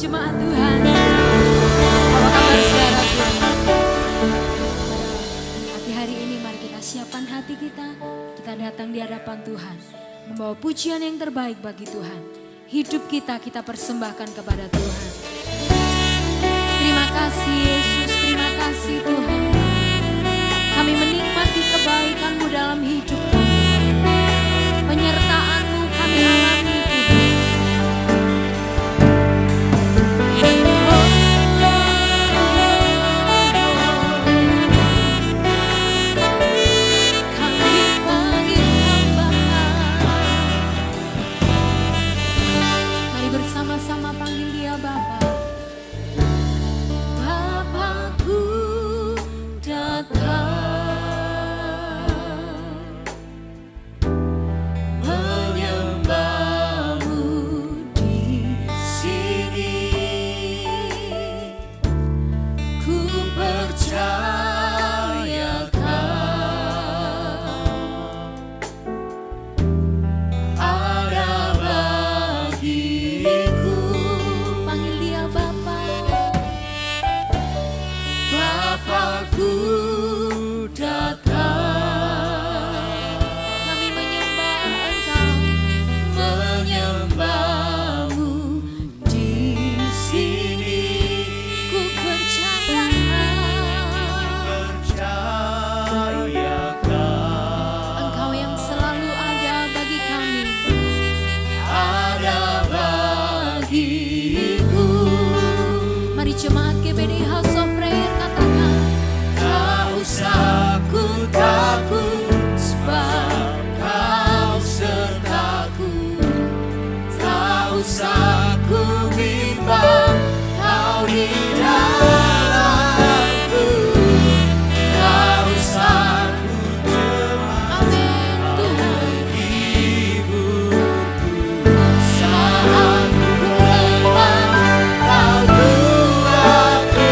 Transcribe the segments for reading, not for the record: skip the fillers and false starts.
Jemaat Tuhan, apa kabar saudaraku? Tapi hari ini mari kita siapkan hati kita datang di hadapan Tuhan, membawa pujian yang terbaik bagi Tuhan. Hidup kita persembahkan kepada Tuhan. Terima kasih Yesus, terima kasih Tuhan. Kami menikmati kebaikan-Mu dalam hidup kami. Penyertaan-Mu kami alami Tuhan. Sama-sama panggil Dia Bapa. Bapakku datang menyembah-Mu di sini. Ku percayakan ada bagi Bapakku datang, kami menyembah Engkau, menyembah-Mu di sini. Ku percayakan Engkau yang selalu ada bagi kami, ada bagiku. Mari jemaat GBD House of Prayer katakan, tak usah ku takut sebab Kau sertaku. Tak usah ku bimbang, Kau di dalamku. Tak usah ku cemas, Tuhan hiburku. Saat ku lemah, Kau kuatku.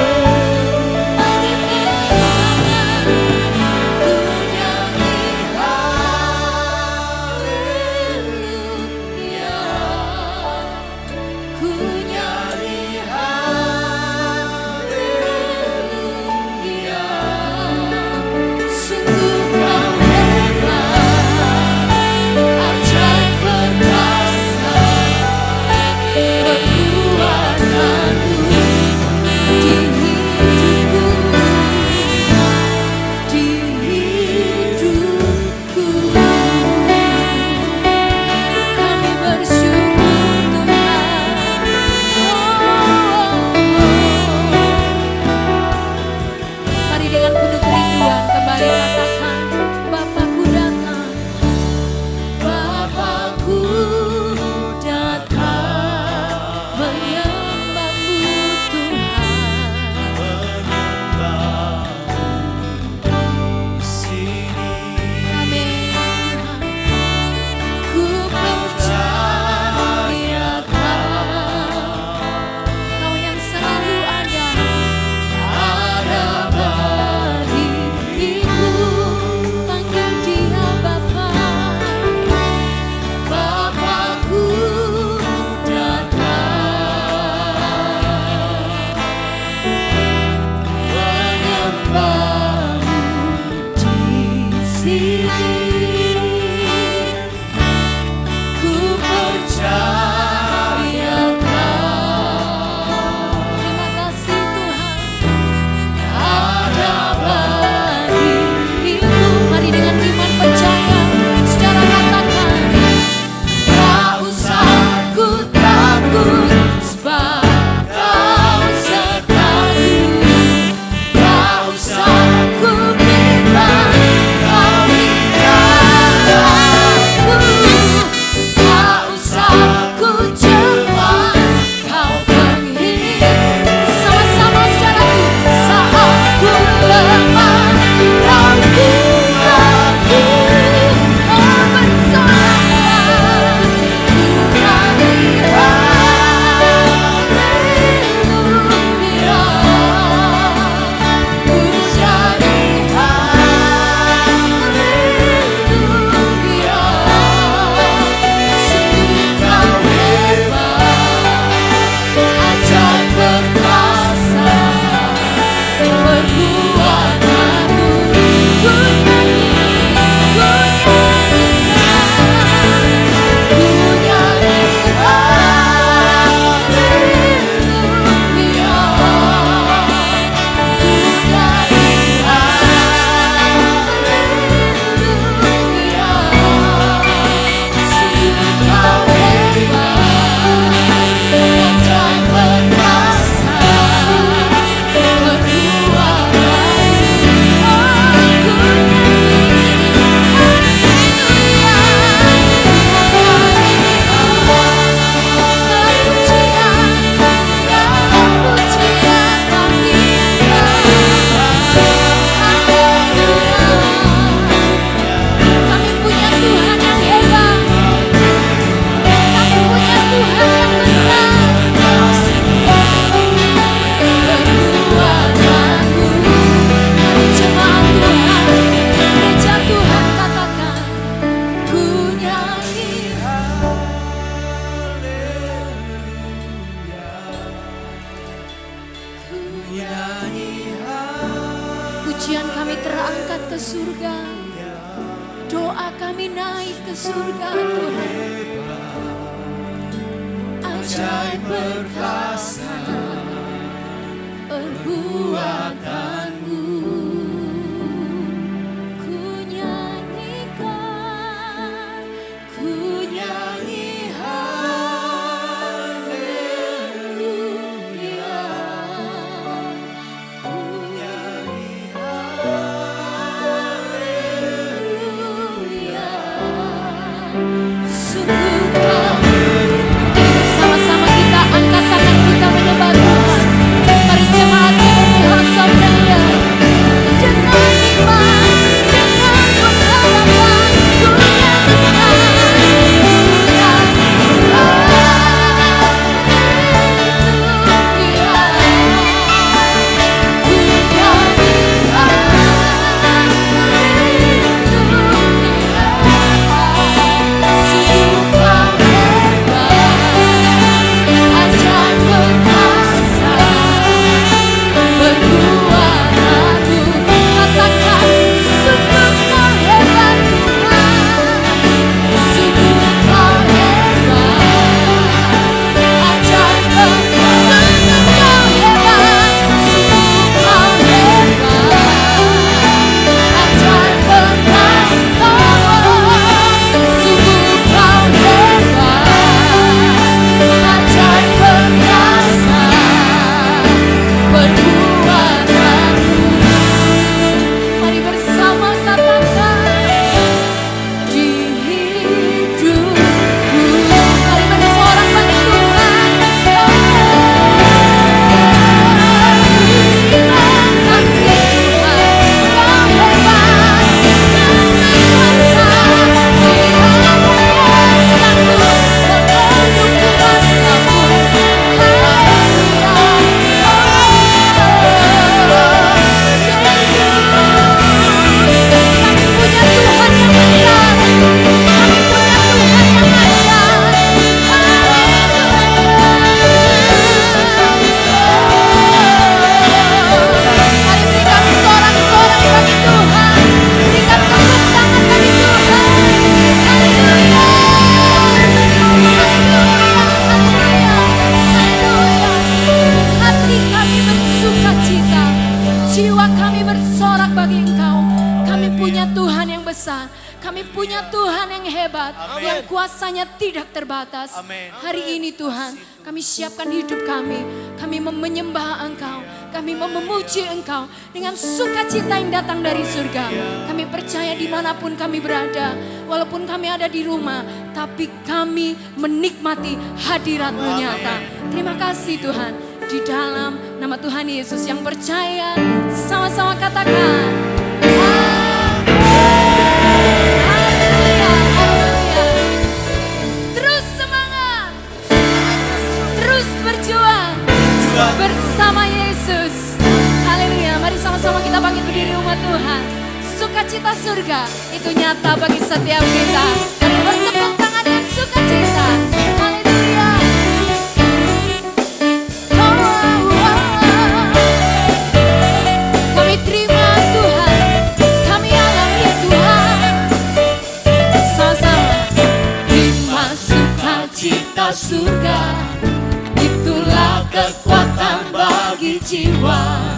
Pujian kami terangkat ke surga. Doa kami naik ke surga Tuhan. Ajaib perkasa perbuatanmu. Ku nyanyikan, ku nyanyi haleluya. Ku nyanyi haleluya. Sungguh kau. Sama-sama kita angkat tangan kita menyembah Tuhan. Mari jemaat kita menghasap Dia dengan iman, dengan pengharapan. Ku nyanyikan, kami punya Tuhan yang hebat, Amen. yang kuasanya tidak terbatas. Amen. Hari ini Tuhan, kami siapkan hidup kami menyembah Engkau, kami memuji Engkau dengan sukacita yang datang dari surga. Kami percaya dimanapun kami berada, walaupun kami ada di rumah, tapi kami menikmati hadirat-Mu nyata. Terima kasih Tuhan, di dalam nama Tuhan Yesus yang percaya, sama-sama katakan. Bersama Yesus. Haleluya. Mari sama-sama kita bangkit berdiri umat Tuhan. Sukacita surga itu nyata bagi setiap kita. Mari bertepuk tangan dengan sukacita. Haleluya. Kami terima Tuhan, kami alami Tuhan. Sama-sama. Terima sukacita surga, itulah kekuatan bagi jiwa.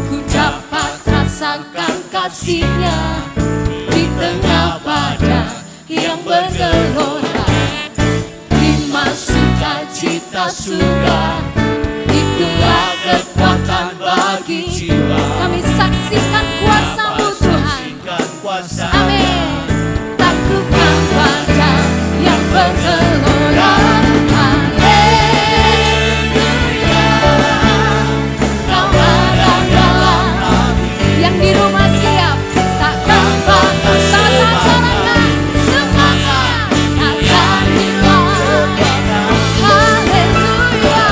Ku dapat rasakan kasih-Nya di tengah badai yang bergelora. Terima sukacita surga, itulah kekuatan bagi jiwa. Kami saksikan kuasa-Mu Tuhan. Amin. Takutkan badai yang bergelora. Yang di rumah siap, takkan patah. Sama-sama sorangan, semangat akan hilang. Haleluya.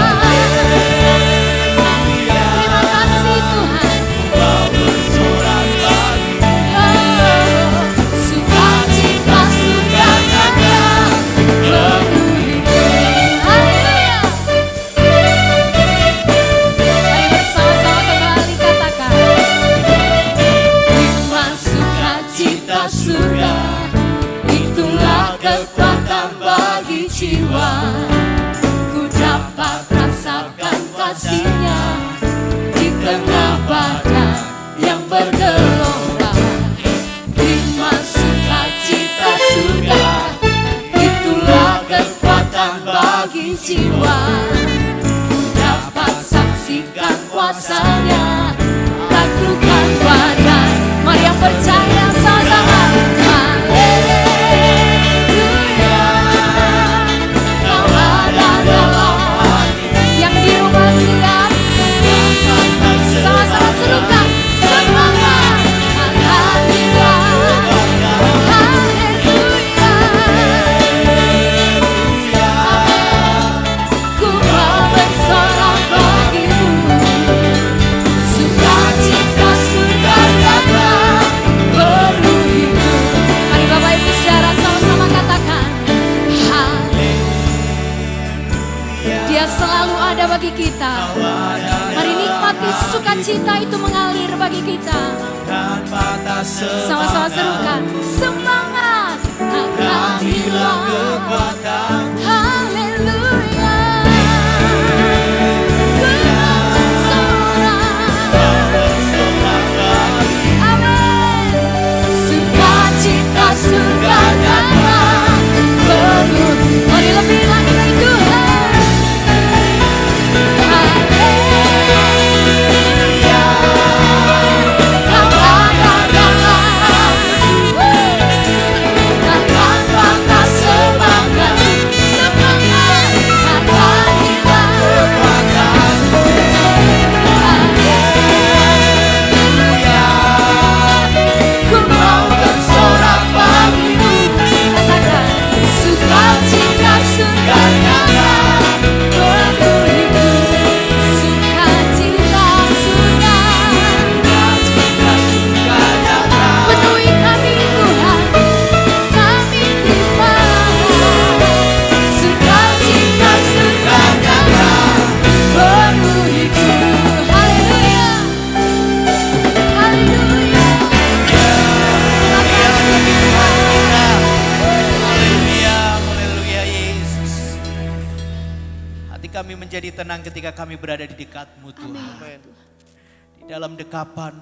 kasih-Nya di tengah badai yang bergelora. Terima sukacita surga, itulah kekuatan bagi jiwa. Dapat saksikan kuasa-Nya, taklukkan badai. Mari yang percaya sama-sama. Haleluya, Kau ada dalam hati. Yang di rumah siap, sama-sama serukan semangat. Haleluya, haleluya. Ku mau bersorak bagimu, sukacita surga datang penuhiku. Mari Bapak Ibu Saudara sama-sama katakan, Dia selalu ada bagi kita. Mari nikmati sukacita itu mengalir bagi kita. Sama-sama serukan semangat akan hilang kekuatan. Haleluya, amin. Sukacita surga datang penuh. Mari lebih lagi dari Tuhan. Haleluya, Kau ada dalam. Takkan patah semangat, semangat akan hilang kekuatan. Haleluya, ku mau bersorak bagimu. Katakan, sukacita surga datang penuhiku. Sukacita surga, penuhi kami Tuhan, kami terima. Sukacita surga datang penuhiku. Haleluya, haleluya. Haleluya, haleluya Yesus. Hati kami menjadi tenang ketika kami berada di dekat-Mu Tuhan. Di dalam dekapan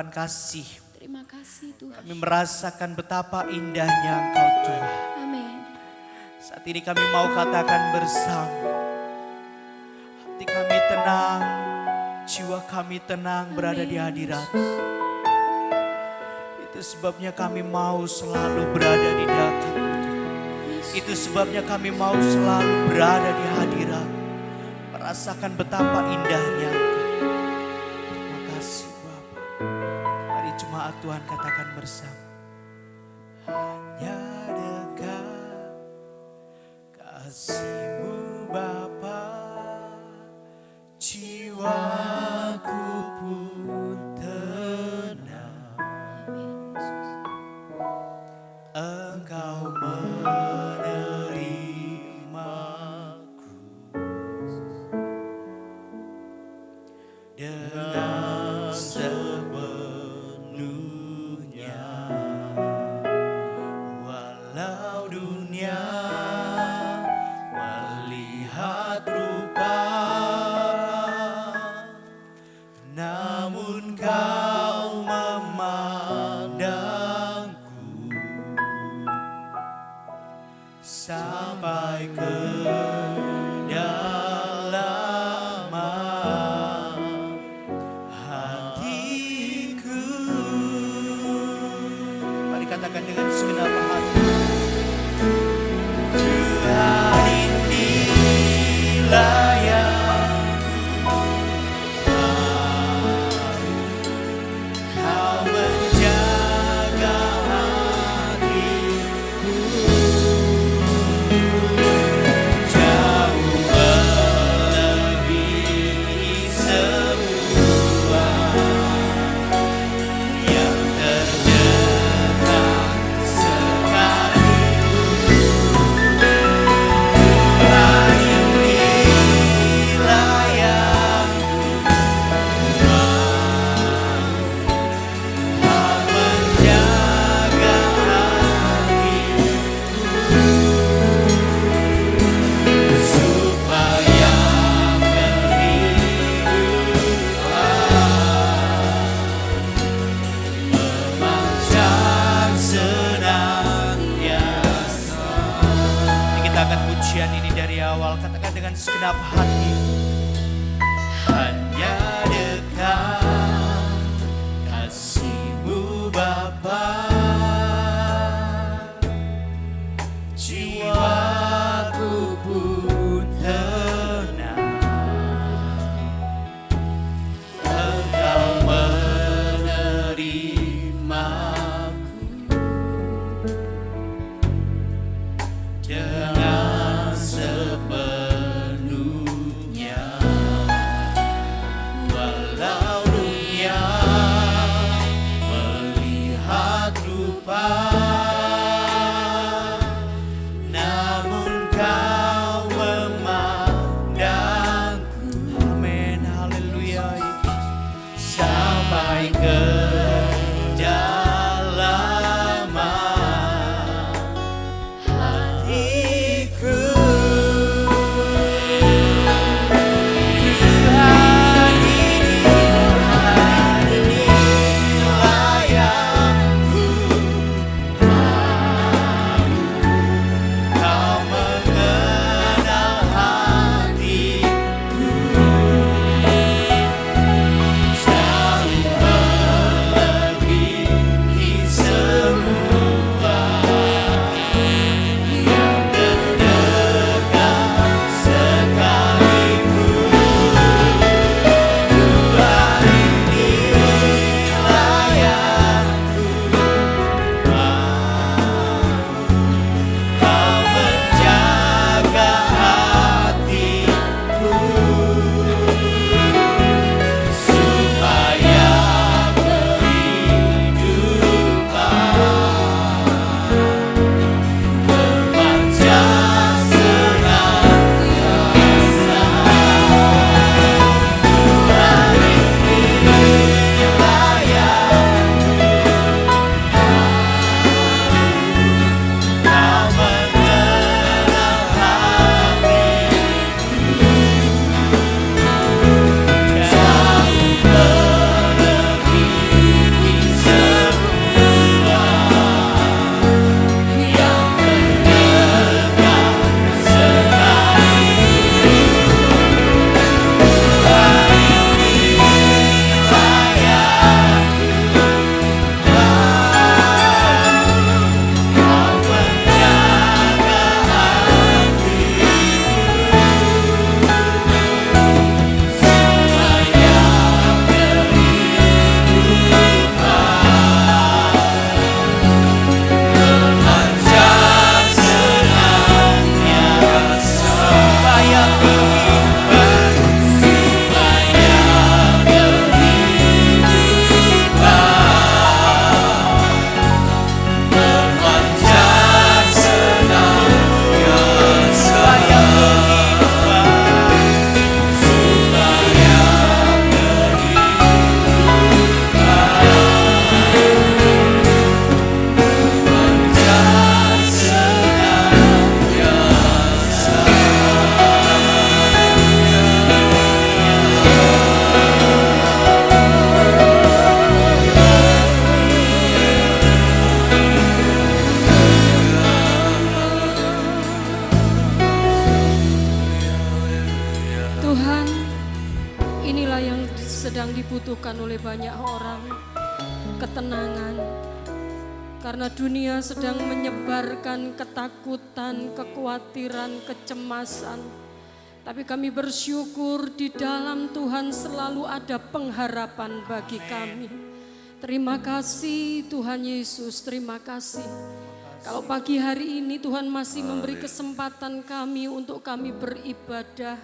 kasih. Terima kasih Tuhan. Kami merasakan betapa indahnya Engkau Tuhan. Amin. Saat ini kami mau katakan bersama. Hati kami tenang, jiwa kami tenang berada di hadirat. Itu sebabnya kami mau selalu berada di dekat. Itu sebabnya kami mau selalu berada di hadirat. Merasakan betapa indahnya Engkau. Terima kasih Bapa. Mari jemaat Tuhan katakan bersama. Hanya dekat kasih-Mu Bapa, jiwaku pun tenang. Engkau menerimaku dengan sepenuhnya. Walau dunia melihat rupa segenap hati. Hanya dekat kasih-Mu Bapa, jiwaku pun tenang. Engkau menerimaku dengan sepenuhnya. Walau dunia melihat rupa, namun Kau memandangku. Amin, haleluya. Sampai kedalaman hatiku. Tuhan inilah yang ku mau. Kau mengenal hatiku, jauh melebihi semua yang terdekat sekalipun. Tuhan inilah yang ku mau. Kau menjaga hatiku supaya kehidupan memanjang senantiasa. Tuhan inilah yang Kau mengenal hatiku, jauh melebihi semua yang terdekat sekalipun. Tuhan inilah yang Kau menjaga hatiku supaya kehidupan memanjang senantiasa. Supaya kehidupan memanjang senantiasa. Supaya memanjang senantiasa. Tuhan, inilah yang sedang dibutuhkan oleh banyak orang, ketenangan. Karena dunia sedang menyebarkan ketakutan, kekhawatiran, kecemasan. Tapi kami bersyukur di dalam Tuhan selalu ada pengharapan bagi kami. Terima kasih Tuhan Yesus, terima kasih. Kalau pagi hari ini Tuhan masih memberi kesempatan kami untuk kami beribadah.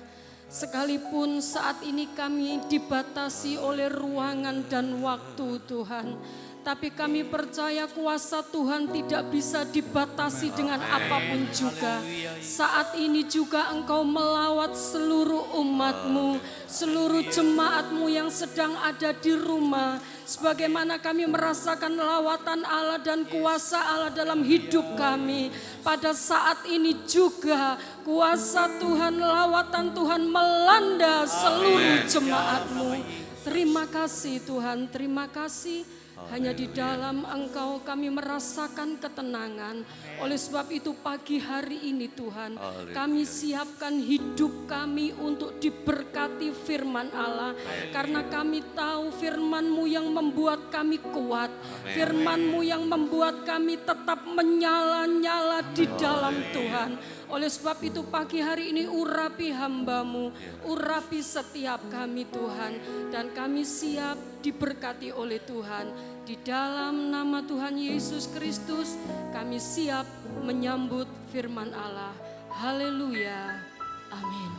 Sekalipun saat ini kami dibatasi oleh ruangan dan waktu Tuhan. Tapi kami percaya kuasa Tuhan tidak bisa dibatasi dengan apapun juga. Saat ini juga Engkau melawat seluruh umat-Mu, seluruh jemaat-Mu yang sedang ada di rumah. Sebagaimana kami merasakan lawatan Allah dan kuasa Allah dalam hidup kami. Pada saat ini juga kuasa Tuhan, lawatan Tuhan melanda seluruh jemaat-Mu. Terima kasih Tuhan, terima kasih. Hanya di dalam Engkau kami merasakan ketenangan. Oleh sebab itu pagi hari ini Tuhan, kami siapkan hidup kami untuk diberkati firman Allah. Karena kami tahu firman-Mu yang membuat kami kuat. Firman-Mu yang membuat kami tetap menyala-nyala di dalam Tuhan. Oleh sebab itu pagi hari ini urapi hamba-Mu, urapi setiap kami Tuhan. Dan kami siap diberkati oleh Tuhan. Di dalam nama Tuhan Yesus Kristus kami siap menyambut firman Allah. Haleluya. Amin.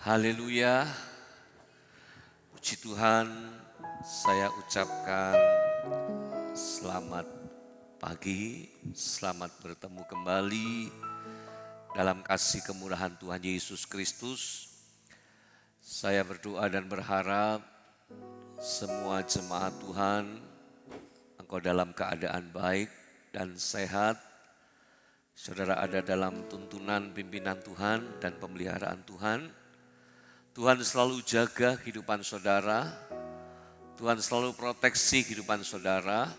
Haleluya. Puji Tuhan, saya ucapkan selamat pagi, selamat bertemu kembali dalam kasih kemurahan Tuhan Yesus Kristus. Saya berdoa dan berharap semua jemaat Tuhan, engkau dalam keadaan baik dan sehat. Saudara ada dalam tuntunan pimpinan Tuhan dan pemeliharaan Tuhan. Tuhan selalu jaga kehidupan saudara, Tuhan selalu proteksi kehidupan saudara,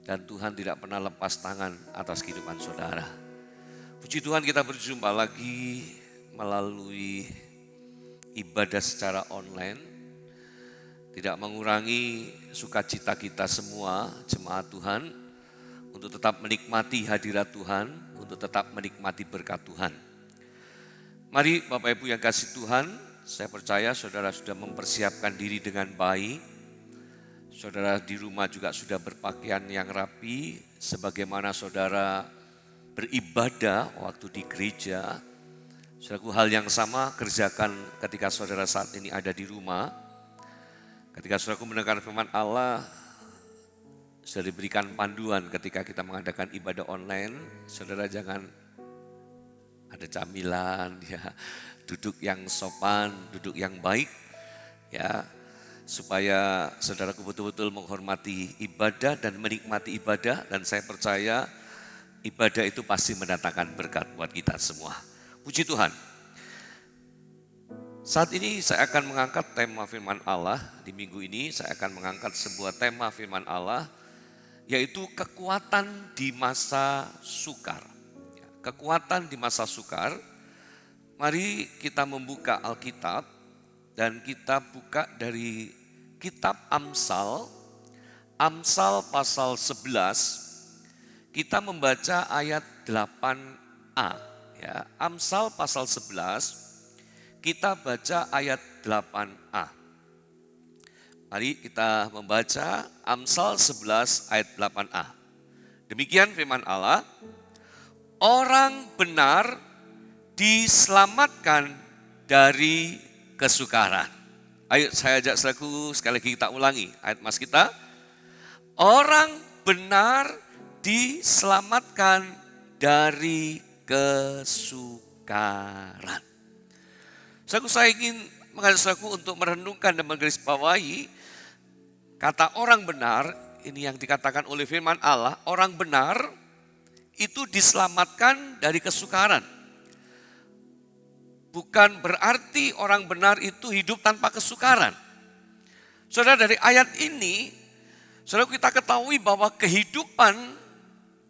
dan Tuhan tidak pernah lepas tangan atas kehidupan saudara. Puji Tuhan, kita berjumpa lagi melalui ibadah secara online. Tidak mengurangi sukacita kita semua jemaat Tuhan untuk tetap menikmati hadirat Tuhan, untuk tetap menikmati berkat Tuhan. Mari Bapak Ibu yang kasih Tuhan, saya percaya saudara sudah mempersiapkan diri dengan baik. Saudara di rumah juga sudah berpakaian yang rapi, sebagaimana saudara beribadah waktu di gereja. Saudaraku, hal yang sama kerjakan ketika saudara saat ini ada di rumah. Ketika saudaraku mendengar firman Allah, sudah diberikan panduan ketika kita mengadakan ibadah online. Saudara jangan ada camilan, ya, duduk yang sopan, duduk yang baik, ya, supaya saudaraku betul-betul menghormati ibadah dan menikmati ibadah, dan saya percaya ibadah itu pasti mendatangkan berkat buat kita semua. Puji Tuhan. Saat ini saya akan mengangkat tema firman Allah. Di minggu ini saya akan mengangkat sebuah tema firman Allah, yaitu kekuatan di masa sukar. Kekuatan di masa sukar. Mari kita membuka Alkitab dan kita buka dari kitab Amsal, Amsal pasal 11, kita membaca ayat 8a. Ya, Amsal pasal 11, kita baca ayat 8a. Mari kita membaca Amsal 11 ayat 8a. Demikian firman Allah, orang benar diselamatkan dari kesukaran. Ayo saya ajak saudaraku sekali lagi kita ulangi ayat mas kita. Orang benar diselamatkan dari kesukaran. Saudaraku, saya ingin mengajak saudaraku untuk merenungkan dan menggarisbawahi kata orang benar, ini yang dikatakan oleh firman Allah, orang benar itu diselamatkan dari kesukaran. Bukan berarti orang benar itu hidup tanpa kesukaran. Saudara, dari ayat ini, saudara kita ketahui bahwa kehidupan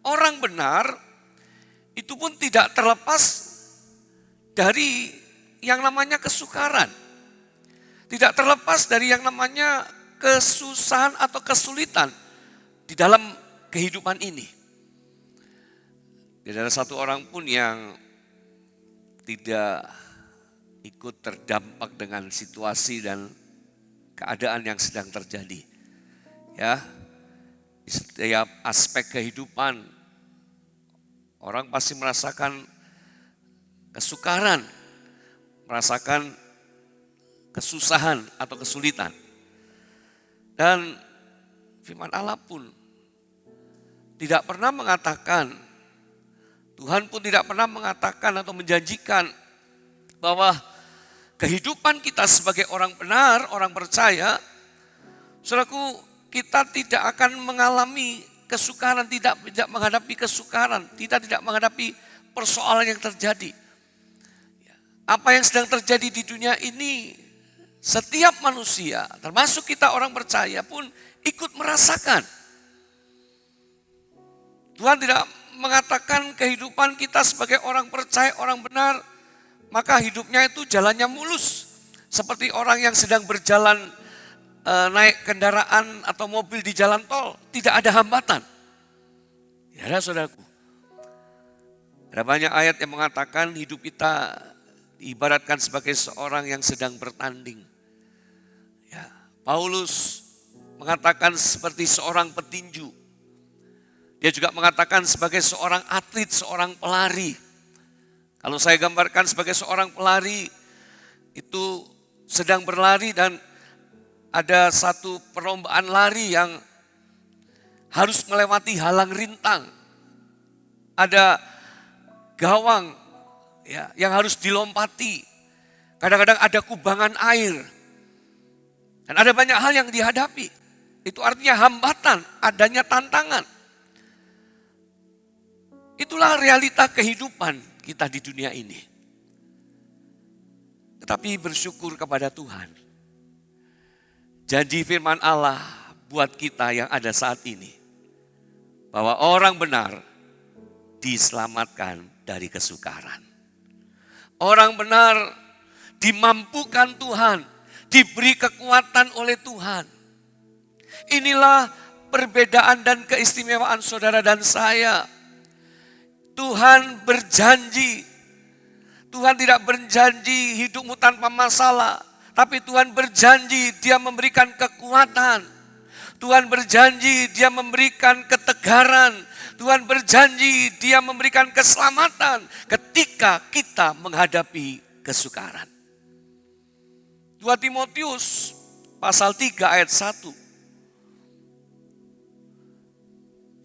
orang benar itu pun tidak terlepas dari yang namanya kesukaran. Tidak terlepas dari yang namanya kesusahan atau kesulitan di dalam kehidupan ini. Tidak ada satu orang pun yang tidak ikut terdampak dengan situasi dan keadaan yang sedang terjadi. Ya, di setiap aspek kehidupan orang pasti merasakan kesukaran, merasakan kesusahan atau kesulitan. Dan firman Allah pun tidak pernah mengatakan, Tuhan pun tidak pernah mengatakan atau menjanjikan bahwa kehidupan kita sebagai orang benar, orang percaya, saudaraku, kita tidak akan mengalami kesukaran, tidak menghadapi kesukaran, kita tidak menghadapi persoalan yang terjadi. apa yang sedang terjadi di dunia ini, setiap manusia, termasuk kita orang percaya pun ikut merasakan. Tuhan tidak mengatakan kehidupan kita sebagai orang percaya, orang benar, maka hidupnya itu jalannya mulus. Seperti orang yang sedang berjalan naik kendaraan atau mobil di jalan tol, tidak ada hambatan. Ya saudaraku, ada banyak ayat yang mengatakan hidup kita diibaratkan sebagai seorang yang sedang bertanding. Ya, Paulus mengatakan seperti seorang petinju. Dia juga mengatakan sebagai seorang atlet, seorang pelari. Kalau saya gambarkan sebagai seorang pelari, itu sedang berlari dan ada satu perlombaan lari yang harus melewati halang rintang. Ada gawang ya, yang harus dilompati. Kadang-kadang ada kubangan air. Dan ada banyak hal yang dihadapi. Itu artinya hambatan, adanya tantangan. Itulah realita kehidupan kita di dunia ini. Tetapi bersyukur kepada Tuhan. Janji firman Allah buat kita yang ada saat ini. Bahwa orang benar diselamatkan dari kesukaran. Orang benar dimampukan Tuhan, diberi kekuatan oleh Tuhan. Inilah perbedaan dan keistimewaan saudara dan saya. Tuhan berjanji. Tuhan tidak berjanji hidupmu tanpa masalah. Tapi Tuhan berjanji Dia memberikan kekuatan. Tuhan berjanji Dia memberikan ketegaran. Tuhan berjanji Dia memberikan keselamatan ketika kita menghadapi kesukaran. 2 Timotius pasal 3 ayat 1.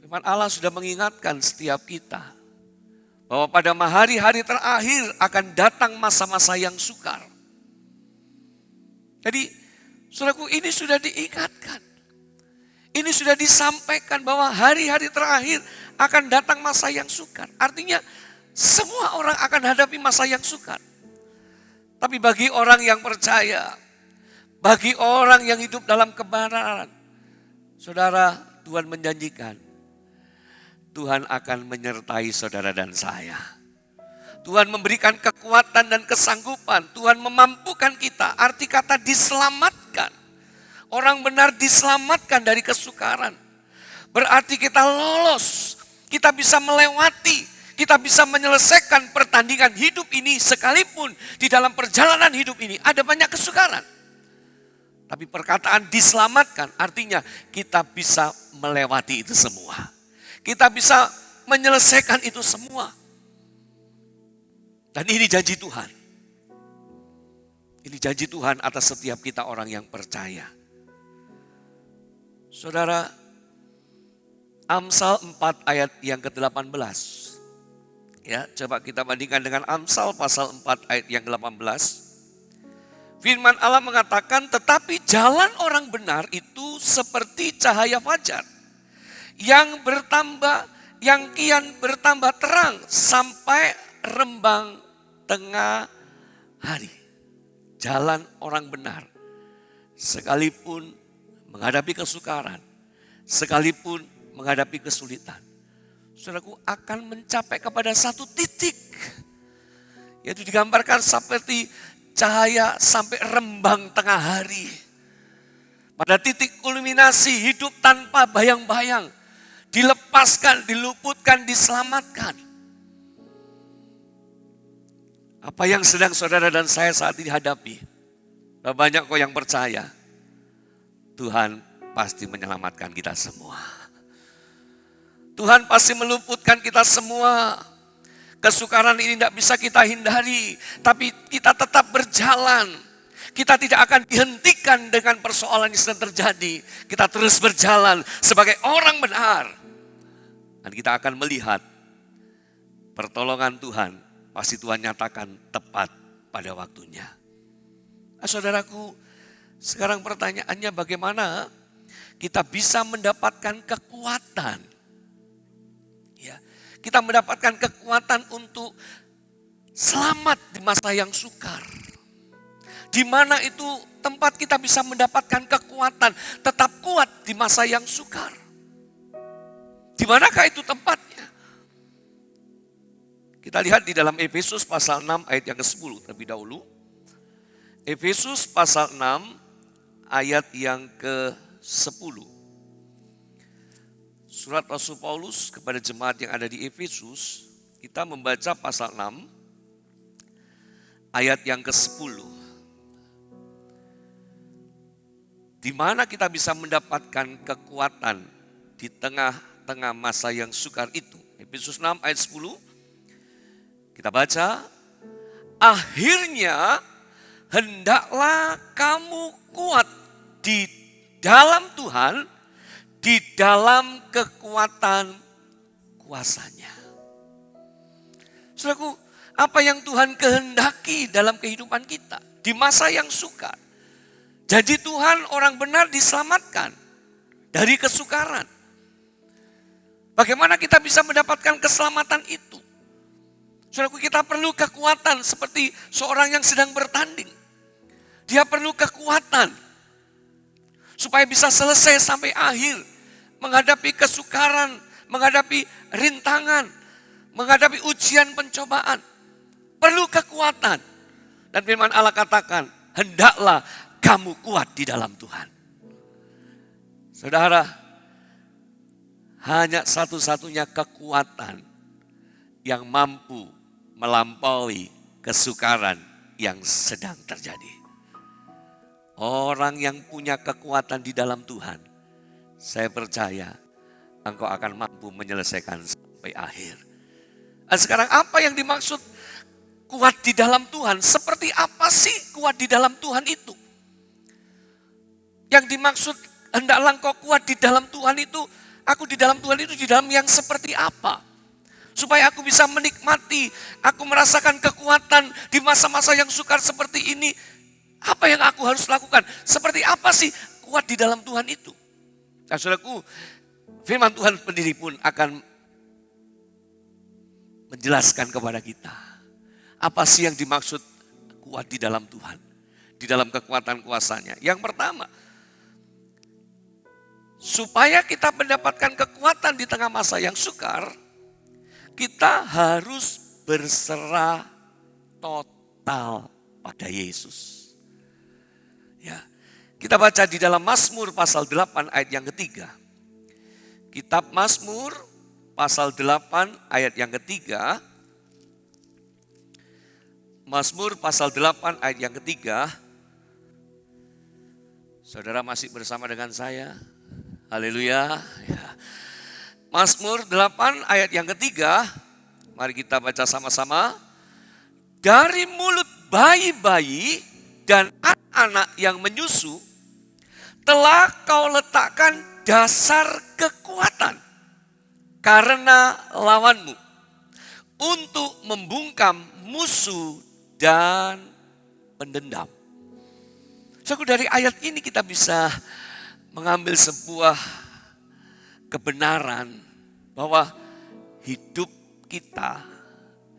Firman Allah sudah mengingatkan setiap kita bahwa pada hari-hari terakhir akan datang masa-masa yang sukar. Jadi, saudaraku, ini sudah diingatkan. Ini sudah disampaikan bahwa hari-hari terakhir akan datang masa yang sukar. Artinya, semua orang akan hadapi masa yang sukar. Tapi bagi orang yang percaya, bagi orang yang hidup dalam kebenaran, saudara, Tuhan menjanjikan Tuhan akan menyertai saudara dan saya. Tuhan memberikan kekuatan dan kesanggupan. Tuhan memampukan kita. Arti kata diselamatkan. Orang benar diselamatkan dari kesukaran. Berarti kita lolos. Kita bisa melewati. Kita bisa menyelesaikan pertandingan hidup ini. Sekalipun di dalam perjalanan hidup ini ada banyak kesukaran. Tapi perkataan diselamatkan artinya kita bisa melewati itu semua. Kita bisa menyelesaikan itu semua. Dan ini janji Tuhan. Ini janji Tuhan atas setiap kita orang yang percaya. Saudara, Amsal 4 ayat yang ke-18. Ya, coba kita bandingkan dengan Amsal pasal 4 ayat yang ke-18. Firman Allah mengatakan, tetapi jalan orang benar itu seperti cahaya fajar. Yang bertambah, yang kian bertambah terang sampai rembang tengah hari. Jalan orang benar, sekalipun menghadapi kesukaran, sekalipun menghadapi kesulitan, saudaraku akan mencapai kepada satu titik. Yaitu digambarkan seperti cahaya sampai rembang tengah hari. Pada titik kulminasi hidup tanpa bayang-bayang. Dilepaskan, diluputkan, diselamatkan. Apa yang sedang saudara dan saya saat ini hadapi? Banyak kok yang percaya. Tuhan pasti menyelamatkan kita semua. Tuhan pasti meluputkan kita semua. Kesukaran ini tidak bisa kita hindari. Tapi kita tetap berjalan. Kita tidak akan dihentikan dengan persoalan yang sedang terjadi. Kita terus berjalan sebagai orang benar. Dan kita akan melihat pertolongan Tuhan. Pasti Tuhan nyatakan tepat pada waktunya. Nah, saudaraku, sekarang pertanyaannya bagaimana kita bisa mendapatkan kekuatan. Ya, kita mendapatkan kekuatan untuk selamat di masa yang sukar. Di mana itu tempat kita bisa mendapatkan kekuatan, tetap kuat di masa yang sukar. Di manakah itu tempatnya? Kita lihat di dalam Efesus pasal 6 ayat yang ke-10 terlebih dahulu. Efesus pasal 6 ayat yang ke-10. Surat Rasul Paulus kepada jemaat yang ada di Efesus, kita membaca pasal 6 ayat yang ke-10. Di mana kita bisa mendapatkan kekuatan di tengah-tengah masa yang sukar itu. Efesus 6 ayat 10. Kita baca, akhirnya hendaklah kamu kuat di dalam Tuhan, di dalam kekuatan kuasanya. Saudaraku, apa yang Tuhan kehendaki dalam kehidupan kita di masa yang sukar. Jadi Tuhan orang benar diselamatkan dari kesukaran. Bagaimana kita bisa mendapatkan keselamatan itu? Saudaraku, kita perlu kekuatan seperti seorang yang sedang bertanding. Dia perlu kekuatan supaya bisa selesai sampai akhir. Menghadapi kesukaran, menghadapi rintangan, menghadapi ujian pencobaan. Perlu kekuatan. Dan firman Allah katakan, hendaklah kamu kuat di dalam Tuhan. Saudara, hanya satu-satunya kekuatan yang mampu melampaui kesukaran yang sedang terjadi. Orang yang punya kekuatan di dalam Tuhan, saya percaya engkau akan mampu menyelesaikan sampai akhir. Nah, sekarang apa yang dimaksud kuat di dalam Tuhan? Seperti apa sih kuat di dalam Tuhan itu? Yang dimaksud hendaklah engkau kuat di dalam Tuhan itu, aku di dalam Tuhan itu di dalam yang seperti apa? Supaya aku bisa menikmati, aku merasakan kekuatan di masa-masa yang sukar seperti ini. Apa yang aku harus lakukan? Seperti apa sih kuat di dalam Tuhan itu? Nah, saudaraku, firman Tuhan sendiri pun akan menjelaskan kepada kita. Apa sih yang dimaksud kuat di dalam Tuhan? Di dalam kekuatan kuasanya. Yang pertama, supaya kita mendapatkan kekuatan di tengah masa yang sukar, kita harus berserah total pada Yesus. Ya, kita baca di dalam Mazmur pasal 8 ayat yang ketiga. Kitab Mazmur pasal 8 ayat yang ketiga. Mazmur pasal 8 ayat yang ketiga. Saudara masih bersama dengan saya? Haleluya. Ya. Mazmur 8 ayat yang ketiga. Mari kita baca sama-sama. Dari mulut bayi-bayi dan anak-anak yang menyusu, telah kau letakkan dasar kekuatan karena lawanmu, untuk membungkam musuh dan pendendam. So, dari ayat ini kita bisa mengambil sebuah kebenaran bahwa hidup kita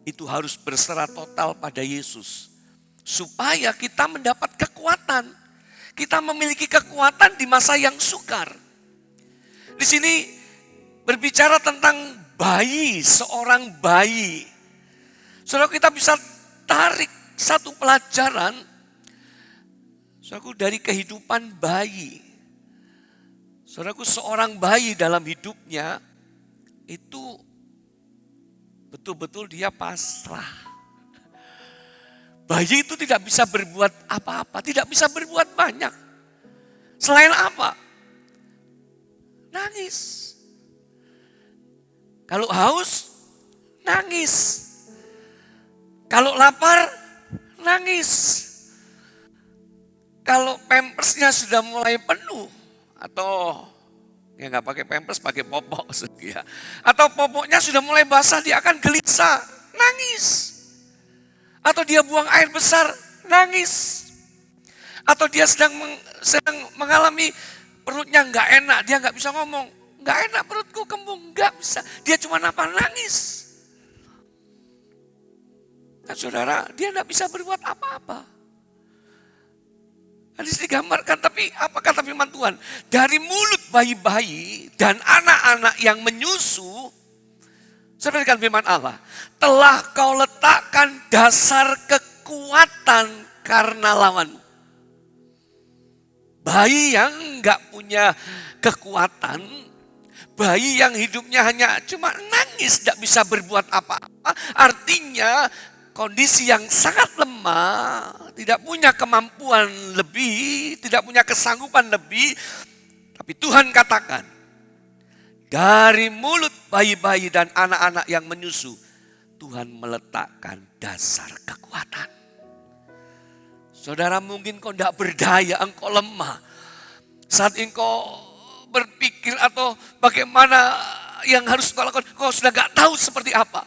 itu harus berserah total pada Yesus. Supaya kita mendapat kekuatan. Kita memiliki kekuatan di masa yang sukar. Di sini berbicara tentang bayi, seorang bayi. Saudara, kita bisa tarik satu pelajaran, saudaraku, dari kehidupan bayi. Saudaraku, seorang bayi dalam hidupnya itu betul-betul dia pasrah. Bayi itu tidak bisa berbuat apa-apa, tidak bisa berbuat banyak. Selain apa? Nangis. Kalau haus, nangis. Kalau lapar, nangis. Kalau pampersnya sudah mulai penuh, atau ya nggak pakai pampers, pakai popok, ya. Atau popoknya sudah mulai basah, dia akan gelisah, nangis. Atau dia buang air besar, nangis. Atau dia sedang mengalami perutnya nggak enak, dia nggak bisa ngomong, nggak enak perutku kembung, nggak bisa. Dia cuma nangis. Dan saudara, dia tidak bisa berbuat apa-apa. Hadis digambarkan, tapi apa kata firman Tuhan? Dari mulut bayi-bayi dan anak-anak yang menyusu, seperti firman Allah, telah kau letakkan dasar kekuatan karena lawanmu. Bayi yang enggak punya kekuatan, bayi yang hidupnya hanya cuma nangis, tidak bisa berbuat apa-apa, artinya kondisi yang sangat lemah, tidak punya kemampuan lebih, tidak punya kesanggupan lebih. Tapi Tuhan katakan, dari mulut bayi-bayi dan anak-anak yang menyusu, Tuhan meletakkan dasar kekuatan. Saudara, mungkin kau tidak berdaya, engkau lemah. Saat engkau berpikir atau bagaimana yang harus kau lakukan, kau sudah gak tahu seperti apa.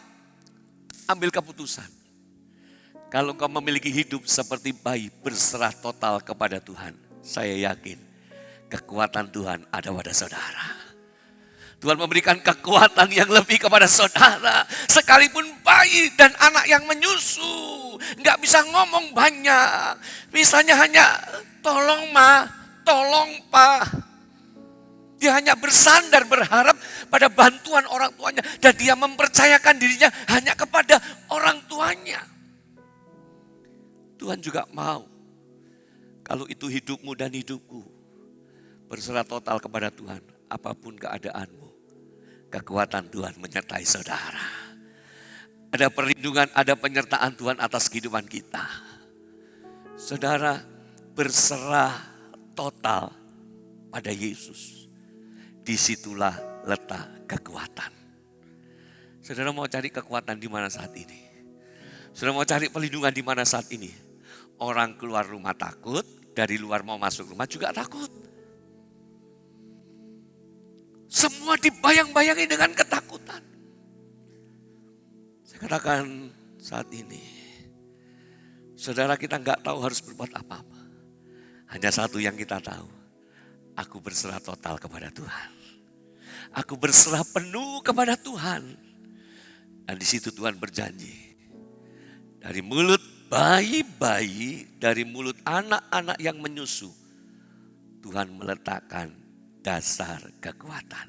Ambil keputusan. Kalau kau memiliki hidup seperti bayi berserah total kepada Tuhan, saya yakin kekuatan Tuhan ada pada saudara. Tuhan memberikan kekuatan yang lebih kepada saudara. Sekalipun bayi dan anak yang menyusu, nggak bisa ngomong banyak. Misalnya hanya tolong ma, tolong pa. Dia hanya bersandar berharap pada bantuan orang tuanya. Dan dia mempercayakan dirinya hanya kepada orang tuanya. Tuhan juga mau, kalau itu hidupmu dan hidupku, berserah total kepada Tuhan, apapun keadaanmu, kekuatan Tuhan menyertai saudara. Ada perlindungan, ada penyertaan Tuhan atas kehidupan kita. Saudara, berserah total pada Yesus. Disitulah letak kekuatan. Saudara mau cari kekuatan di mana saat ini? Saudara mau cari perlindungan di mana saat ini? Orang keluar rumah takut, dari luar mau masuk rumah juga takut. Semua dibayang-bayangi dengan ketakutan. Saya katakan saat ini, saudara, kita nggak tahu harus berbuat apa-apa. Hanya satu yang kita tahu, aku berserah total kepada Tuhan. Aku berserah penuh kepada Tuhan. Dan di situ Tuhan berjanji, dari mulut bayi-bayi, dari mulut anak-anak yang menyusu, Tuhan meletakkan dasar kekuatan.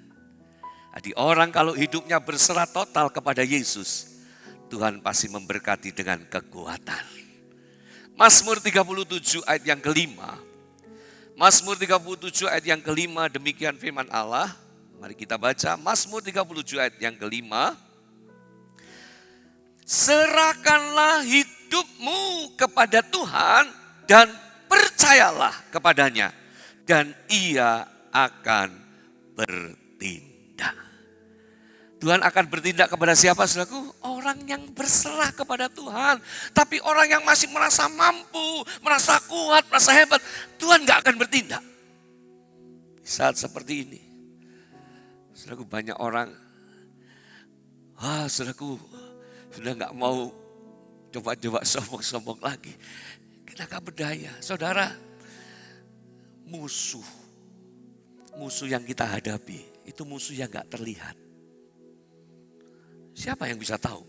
Jadi orang kalau hidupnya berserah total kepada Yesus, Tuhan pasti memberkati dengan kekuatan. Mazmur 37 ayat yang kelima. Mazmur 37 ayat yang kelima, demikian firman Allah. Mari kita baca Mazmur 37 ayat yang kelima. Serahkanlah hidupmu kepada Tuhan dan percayalah kepadanya, dan Ia akan bertindak. Tuhan akan bertindak kepada siapa, saudaraku? Orang yang berserah kepada Tuhan. Tapi orang yang masih merasa mampu, merasa kuat, merasa hebat, Tuhan gak akan bertindak. Di saat seperti ini, saudaraku, banyak orang, saudaraku, sudah gak mau coba-coba sombong-sombong lagi. Kita gak berdaya. Saudara, musuh yang kita hadapi, itu musuh yang gak terlihat. Siapa yang bisa tahu?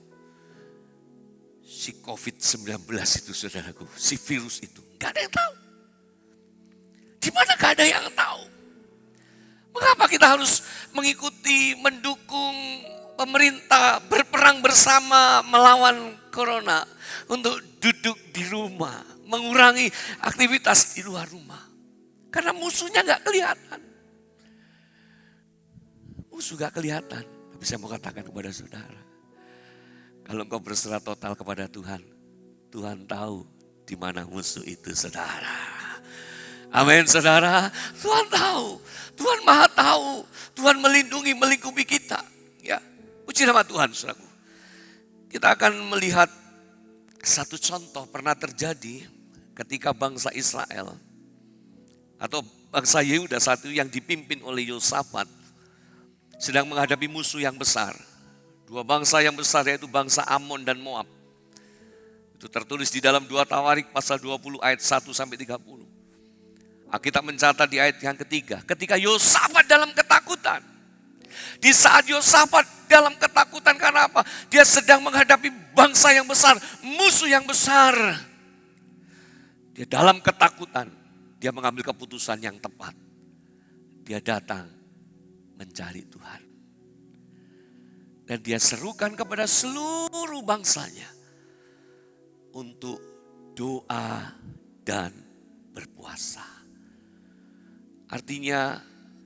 Si COVID-19 itu, saudaraku, si virus itu, gak ada yang tahu. Di mana gak ada yang tahu? Mengapa kita harus mengikuti, mendukung pemerintah berperang bersama melawan corona untuk duduk di rumah, mengurangi aktivitas di luar rumah? Karena musuhnya gak kelihatan. Musuh gak kelihatan. Tapi saya mau katakan kepada saudara, kalau engkau berserah total kepada Tuhan, Tuhan tahu di mana musuh itu, saudara. Amin, saudara. Tuhan tahu, Tuhan Maha tahu, Tuhan melindungi, melingkupi kita. Ya, puji nama Tuhan, saudaraku. Kita akan melihat satu contoh pernah terjadi ketika bangsa Israel atau bangsa Yehuda satu yang dipimpin oleh Yosafat sedang menghadapi musuh yang besar. Dua bangsa yang besar, yaitu bangsa Amon dan Moab. Itu tertulis di dalam 2 Tawarik pasal 20 ayat 1 sampai 30. Alkitab mencatat di ayat yang ketiga, ketika Yosafat dalam ketakutan, Di saat Yosafat dalam ketakutan karena apa? Dia sedang menghadapi bangsa yang besar, musuh yang besar. Dia dalam ketakutan, dia mengambil keputusan yang tepat. Dia datang mencari Tuhan. Dan dia serukan kepada seluruh bangsanya untuk doa dan berpuasa. Artinya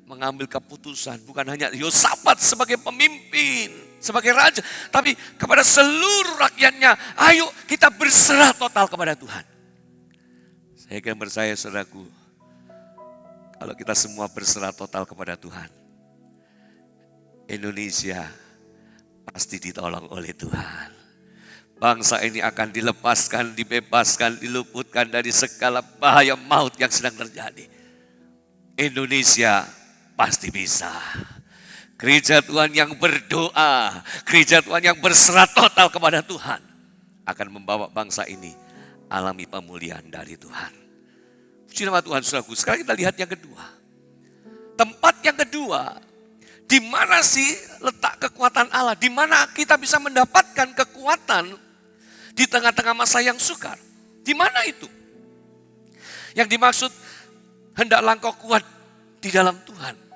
mengambil keputusan bukan hanya Yosafat sebagai pemimpin, sebagai raja, tapi kepada seluruh rakyatnya. Ayo kita berserah total kepada Tuhan. Saya akan percaya saudaraku, kalau kita semua berserah total kepada Tuhan, Indonesia pasti ditolong oleh Tuhan. Bangsa ini akan dilepaskan, dibebaskan, diluputkan dari segala bahaya maut yang sedang terjadi. Indonesia pasti bisa. Gereja Tuhan yang berdoa, gereja Tuhan yang berserah total kepada Tuhan akan membawa bangsa ini alami pemulihan dari Tuhan. Puji nama Tuhan, saudaraku. Sekarang kita lihat yang kedua. Tempat yang kedua, di mana sih letak kekuatan Allah? Di mana kita bisa mendapatkan kekuatan di tengah-tengah masa yang sukar? Di mana itu? Yang dimaksud hendaklah engkau kuat di dalam Tuhan.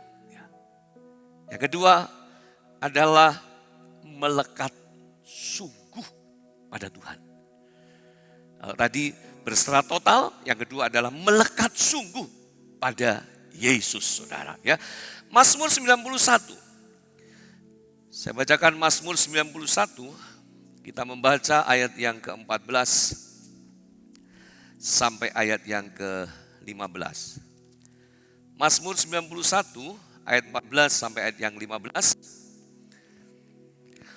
Yang kedua adalah melekat sungguh pada Tuhan. Kalau tadi berserah total, yang kedua adalah melekat sungguh pada Yesus, saudara. Ya, Mazmur 91. Saya bacakan Mazmur 91. Kita membaca ayat yang ke-14 sampai ayat yang ke-15. Mazmur 91 ayat 14 sampai ayat yang 15.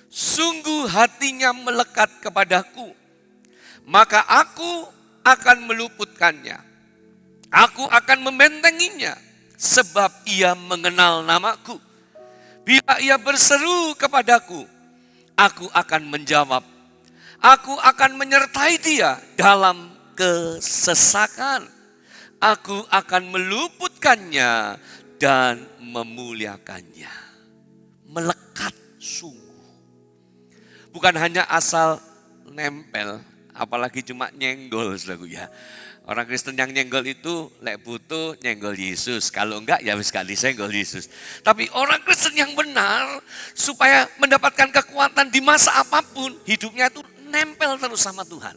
Sungguh hatinya melekat kepadaku, maka aku akan meluputkannya. Aku akan membentenginya, sebab ia mengenal namaku. Bila ia berseru kepadaku, aku akan menjawab. Aku akan menyertai dia dalam kesesakan. Aku akan meluputkannya dan memuliakannya. Melekat sungguh. Bukan hanya asal nempel, apalagi cuma nyenggol, saudaraku ya. Orang Kristen yang nyenggol itu lek butuh nyenggol Yesus. Kalau enggak ya sekali senggol Yesus. Tapi orang Kristen yang benar supaya mendapatkan kekuatan di masa apapun, hidupnya itu nempel terus sama Tuhan.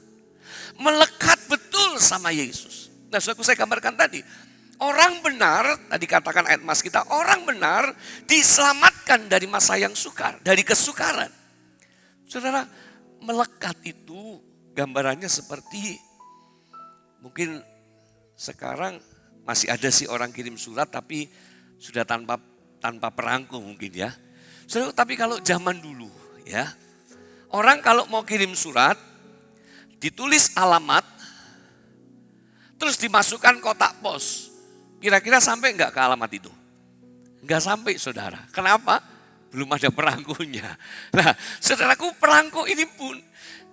Melekat betul sama Yesus. Nah, saudaraku, saya gambarkan tadi. Orang benar, tadi katakan ayat mas kita, orang benar diselamatkan dari masa yang sukar, dari kesukaran. Saudara, melekat itu gambarannya seperti mungkin sekarang masih ada sih orang kirim surat tapi sudah tanpa perangko mungkin ya. So, tapi kalau zaman dulu ya, orang kalau mau kirim surat ditulis alamat terus dimasukkan kotak pos. Kira-kira sampai enggak ke alamat itu? Enggak sampai, saudara. Kenapa? Belum ada perangkonya. Nah, saudaraku, perangko ini pun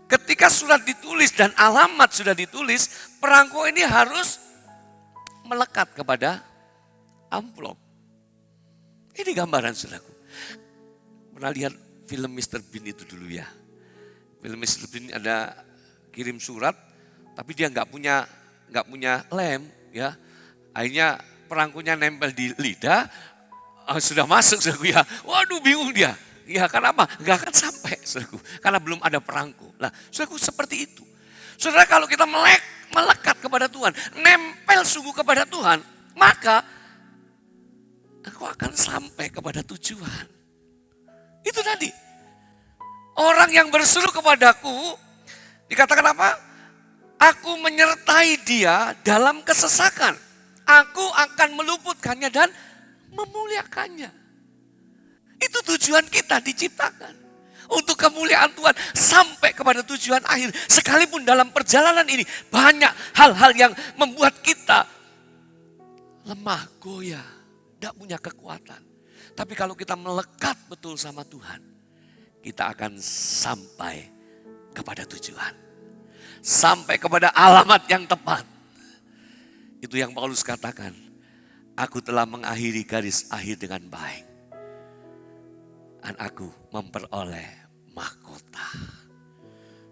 ketika surat ditulis dan alamat sudah ditulis, perangko ini harus melekat kepada amplop. Ini gambaran, saudaraku. Pernah lihat film Mr. Bean itu dulu ya? Film Mr. Bean ada kirim surat, tapi dia nggak punya lem, ya. Akhirnya perangkonya nempel di lidah, sudah masuk, saudaraku ya. Waduh, bingung dia. Ya, kenapa? Nggak akan sampai, saudaraku. Karena belum ada perangko. Nah, saudaraku, seperti itu. Saudara, kalau kita melekat kepada Tuhan, nempel sungguh kepada Tuhan, maka aku akan sampai kepada tujuan. Itu tadi. Orang yang berseru kepadaku, dikatakan apa? Aku menyertai dia dalam kesesakan. Aku akan meluputkannya dan memuliakannya. Itu tujuan kita diciptakan. Untuk kemuliaan Tuhan sampai kepada tujuan akhir. Sekalipun dalam perjalanan ini banyak hal-hal yang membuat kita lemah, goyah, tidak punya kekuatan. Tapi kalau kita melekat betul sama Tuhan, kita akan sampai kepada tujuan. Sampai kepada alamat yang tepat. Itu yang Paulus katakan. Aku telah mengakhiri garis akhir dengan baik. aku memperoleh mahkota.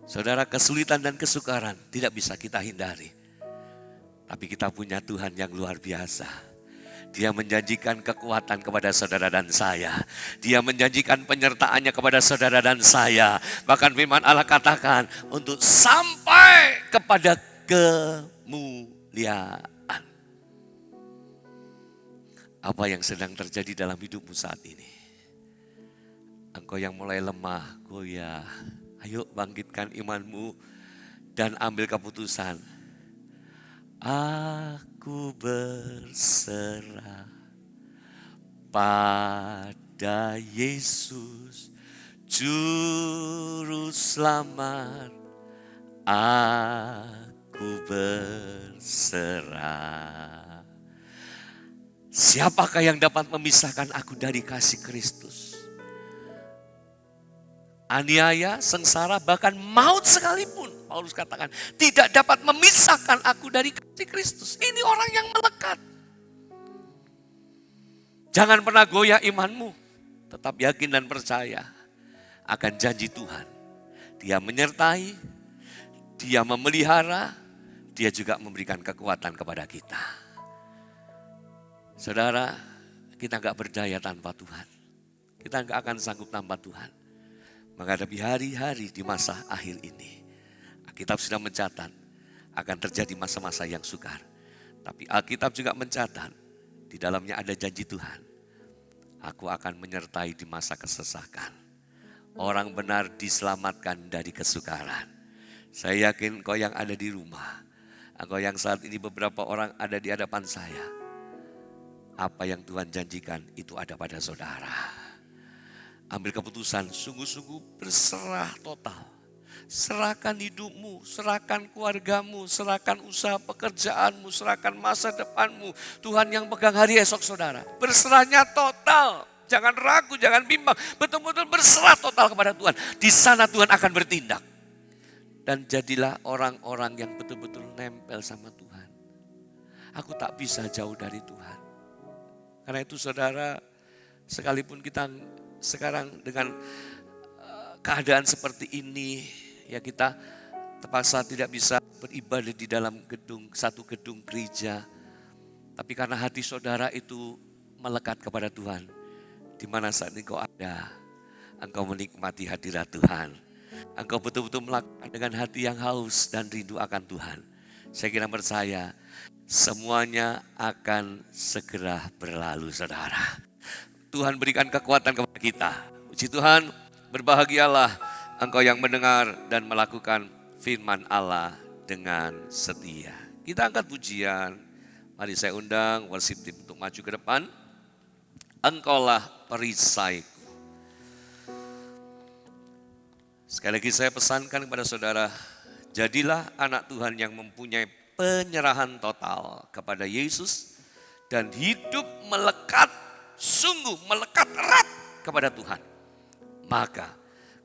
Saudara, kesulitan dan kesukaran tidak bisa kita hindari. Tapi kita punya Tuhan yang luar biasa. Dia menjanjikan kekuatan kepada saudara dan saya. Dia menjanjikan penyertaannya kepada saudara dan saya. Bahkan firman Allah katakan untuk sampai kepada kemuliaan. Apa yang sedang terjadi dalam hidupmu saat ini? Engkau yang mulai lemah, goyah. Ayo bangkitkan imanmu dan ambil keputusan. Aku berserah pada Yesus, Juru Selamat. Aku berserah. Siapakah yang dapat memisahkan aku dari kasih Kristus? Aniaya, sengsara, bahkan maut sekalipun, Paulus katakan, tidak dapat memisahkan aku dari kasih Kristus. Ini orang yang melekat. Jangan pernah goyah imanmu, tetap yakin dan percaya akan janji Tuhan. Dia menyertai, Dia memelihara, Dia juga memberikan kekuatan kepada kita. Saudara, kita enggak berdaya tanpa Tuhan. Kita enggak akan sanggup tanpa Tuhan menghadapi hari-hari di masa akhir ini. Alkitab sudah mencatat akan terjadi masa-masa yang sukar. Tapi Alkitab juga mencatat di dalamnya ada janji Tuhan. Aku akan menyertai di masa kesesakan. Orang benar diselamatkan dari kesukaran. Saya yakin kau yang ada di rumah, engkau yang saat ini beberapa orang ada di hadapan saya. Apa yang Tuhan janjikan itu ada pada saudara. Ambil keputusan, sungguh-sungguh berserah total. Serahkan hidupmu, serahkan keluargamu, serahkan usaha pekerjaanmu, serahkan masa depanmu. Tuhan yang pegang hari esok saudara. Berserahnya total, jangan ragu, jangan bimbang. Betul-betul berserah total kepada Tuhan. Di sana Tuhan akan bertindak. Dan jadilah orang-orang yang betul-betul nempel sama Tuhan. Aku tak bisa jauh dari Tuhan. Karena itu saudara, sekalipun kita sekarang dengan keadaan seperti ini, ya kita terpaksa tidak bisa beribadah di dalam satu gedung gereja. Tapi karena hati saudara itu melekat kepada Tuhan, di mana saat ini kau ada, engkau menikmati hadirat Tuhan. Engkau betul-betul melakukan dengan hati yang haus dan rindu akan Tuhan. Saya kira percaya, semuanya akan segera berlalu saudara. Tuhan berikan kekuatan kepada kita. Puji Tuhan, berbahagialah engkau yang mendengar dan melakukan firman Allah dengan setia. Kita angkat pujian. Mari saya undang worship team untuk maju ke depan. Engkaulah perisaiku. Sekali lagi saya pesankan kepada saudara, jadilah anak Tuhan yang mempunyai penyerahan total kepada Yesus dan hidup melekat, sungguh melekat erat kepada Tuhan. Maka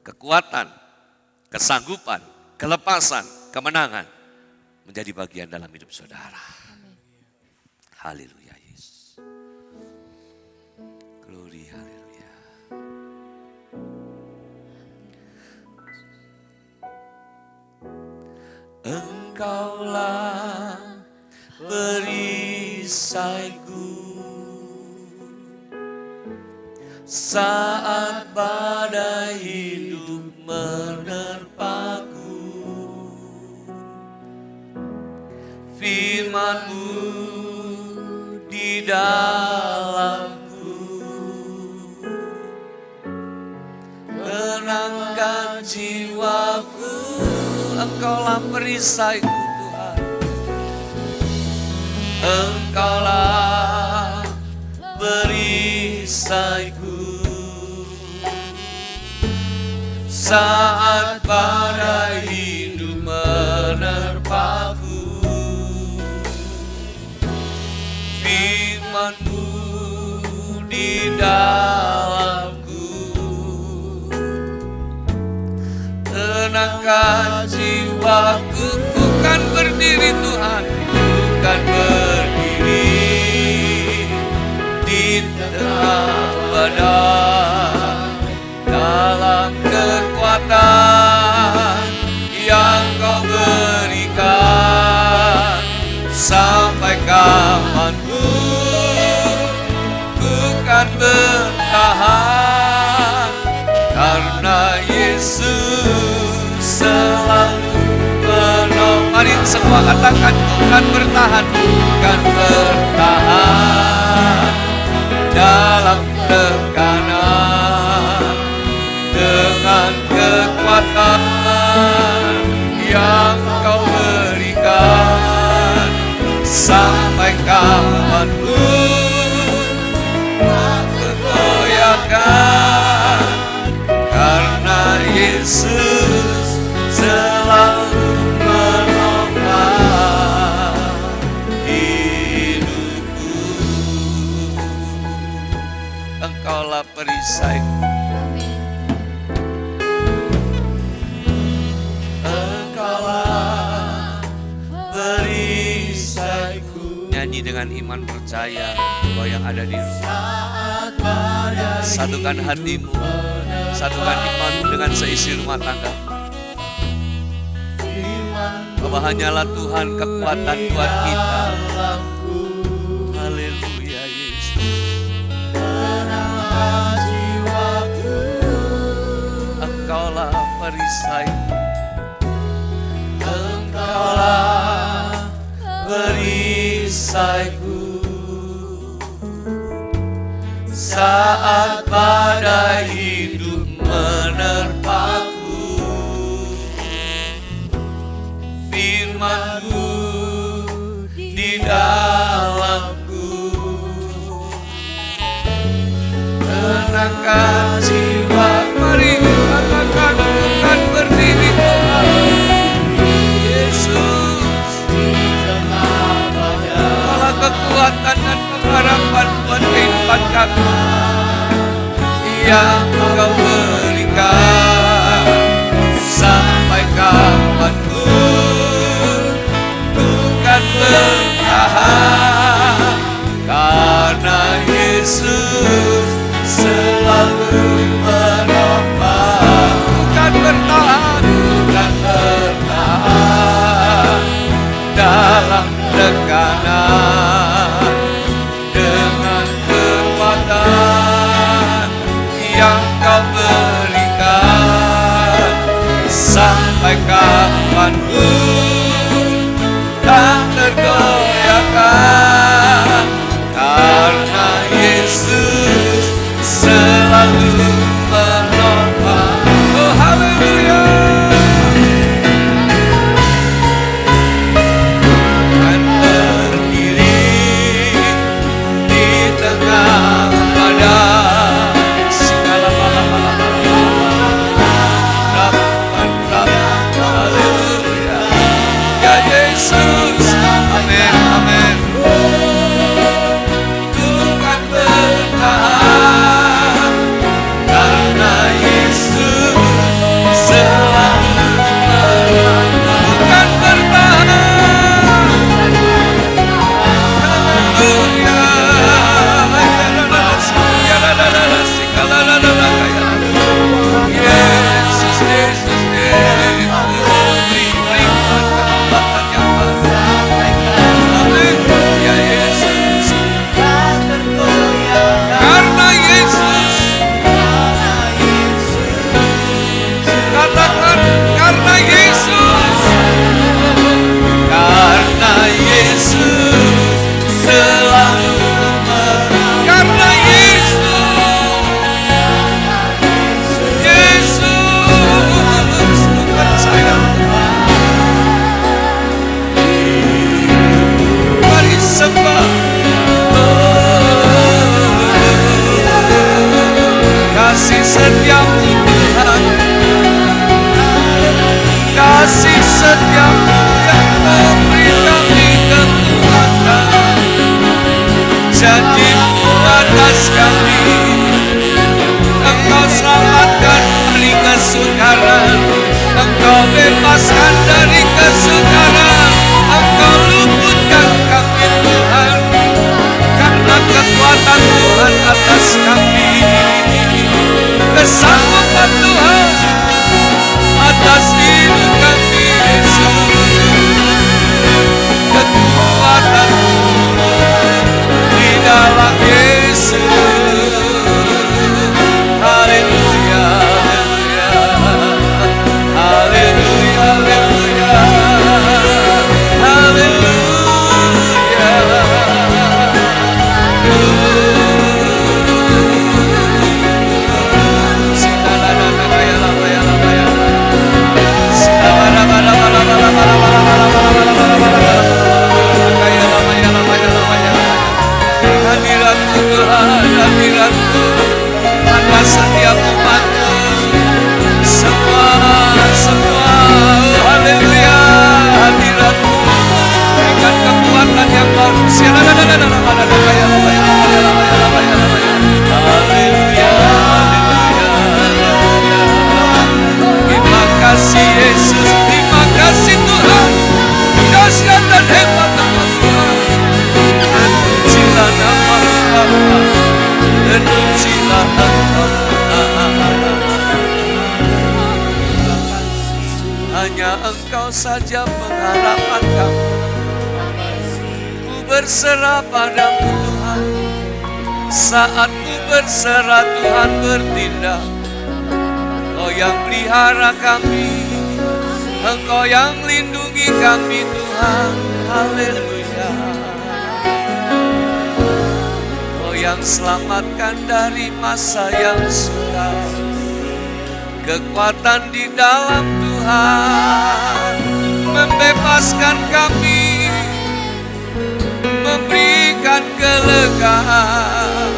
kekuatan, kesanggupan, kelepasan, kemenangan menjadi bagian dalam hidup saudara. Haleluya Yesus. Glory haleluya. Engkaulah perisaiku saat badai hidup menerpaku. Firman-Mu di dalamku menenangkan jiwaku. Engkaulah perisaiku Tuhan. Engkaulah perisaiku saat badai hidup menerpaku. Firman-Mu di dalamku tenangkan jiwaku. Bukan berdiri Tuhan, bukan berdiri di tengah badai, Mari semua katakan Tuhan bertahan, Tuhan bertahan dalam tekanan dengan kekuatan yang Kau berikan. Sampai kapanpun tak tergoyahkan, karena Yesus selalu menopang hidupku. Engkaulah perisaiku, nyanyi dengan iman percaya bahwa yang ada di rumah. Satukan hatimu, satukan imanmu dengan seisi rumah tangga. Bahwa hanyalah Tuhan kekuatan buat kita. Haleluya Yesus. Engkaulah perisaiku, Engkaulah perisaiku saat badai hidup menerpaku. Firman-Mu di dalamku tenangkan jiwa. Mari katakan Tuhan berdiri, Yesus kekuatan dan pengharapan buat kehidupan kami yang Kau berikan. Sampai kapanpun Tuhan bertahan, karena Yesus selalu menopang. Tuhan bertahan, Tuhan bertahan dalam tekanan dengan kekuatan yang Kau berikan. Sampai kapanpun tak tergoyahkan, karena Yesus selalu menopang. Oh haleluya. Kasih setiamu Tuhan, kasih setiamu yang memberi kami kekuatan. Janji-Mu atas kami, Engkau selamatkan dari kesukaran, Engkau bebaskan dari kesukaran, Engkau luputkan kami Tuhan, karena kekuatan Tuhan atas kami. Kesanggupan Tuhan atas hidup kami Yesus. hanya Engkau saja pengharapan kami. Ku berserah padamu Tuhan, saat ku berserah Tuhan bertindak. Engkau yang pelihara kami, Engkau yang lindungi kami Tuhan. Haleluya. Engkau yang selamatkan dari masa yang suram. Kekuatan di dalam Tuhan membebaskan kami, memberikan kelegaan,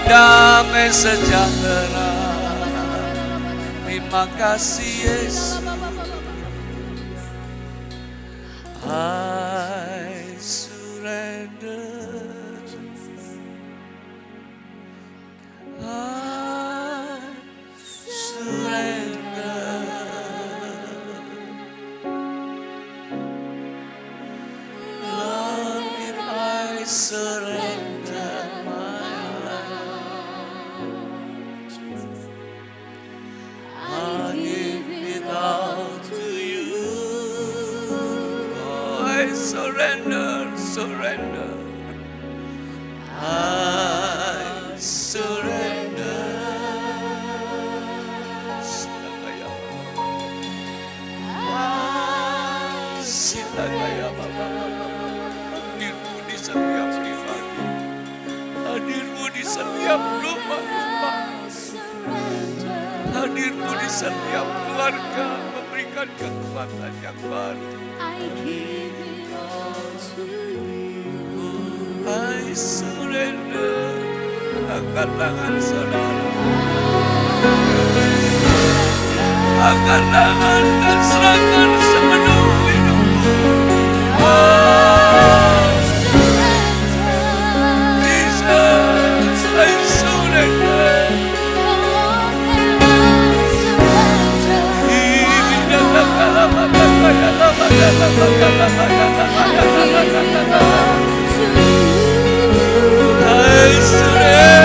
damai sejahtera. Terima kasih Yesus. I surrender. I surrender. Lord, I surrender my life. I give it all to you. Oh, I surrender, surrender. I surrender. Silakan Bapa, hadirmu di setiap pribadi, hadirmu di setiap rumah, hadirmu di setiap keluarga, memberikan kekuatan yang baru. I surrender. Angkat tangan saudara, angkat tangan dan serahkan sepenuh hidupmu. Oh, Jesus, I surrender. I surrender.